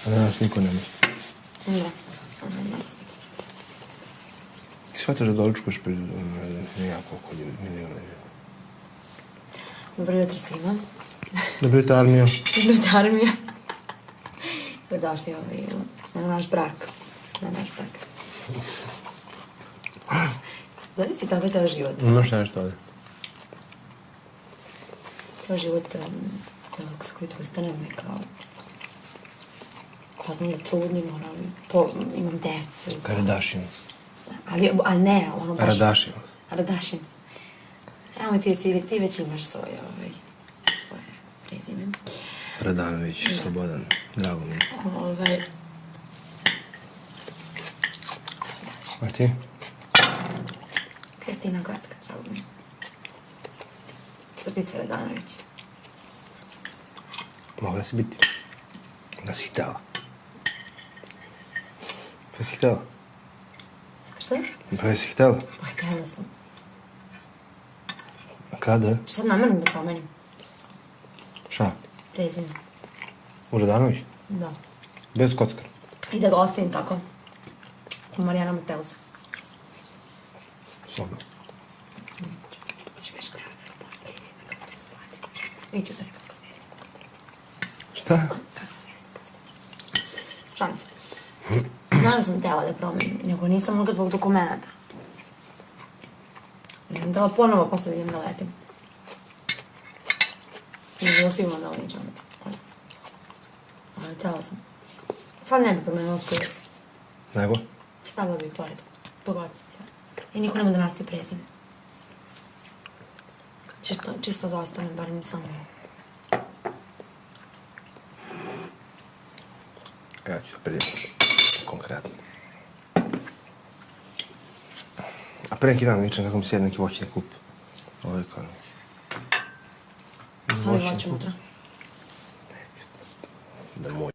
A danas niko ne misli. Da, ono je jasno. Ti shvataš da doličkuješ pred koliko milijuna ljudi. Dobro jutro svima. Dobro jutro, armijo. Dobro jutro, armija. Dobrodošli na naš brak. Na naš brak. Znači si tako ceo život. Imaš nešto ovdje? Ceo život, kako se koji tu ustanem i kao... Pa znam da trudnim, imam decu. Kardashians. Ali ne, ono baš... Kardashians. Kardashians. Evo ti već imaš svoje prezime. Radanović, Slobodan, drago mi. A ti? Kristina Gocka, drago mi. Crtica Radanović. Mogla si biti. Da si htjela. Pa si htjela? Šta? Pa si htjela? Pa htjela sam. A kada? Ču sad namjerno da promenim? Šta? Prezime. U Radanović? Da. Bez kockara? I da ga ostavim tako. U Marijana Mateusa. Slobodno. Češ kada prezime, kako to se radi. Neću sad kako se radi. Šta? Kako se radi. Šalim se. Znaš da sam htjela da promenim, nego nisam mogla zbog dokumenta. Nisam htjela ponovo posle da idem da letim. I bilo sigurno da ovo neće onda. Ali htjela sam. Sad ne bi promenila skoro. Nego? Stavila bi pored. Pogoditi sve. I niko nema da nastavi prezime. Čisto da ostane, barem samo. Ja ću da konkretno. A pre neki dan vičem kako mi sjede neki voćni kup. Ovo je kao... Stavi voće unutra. Da moj.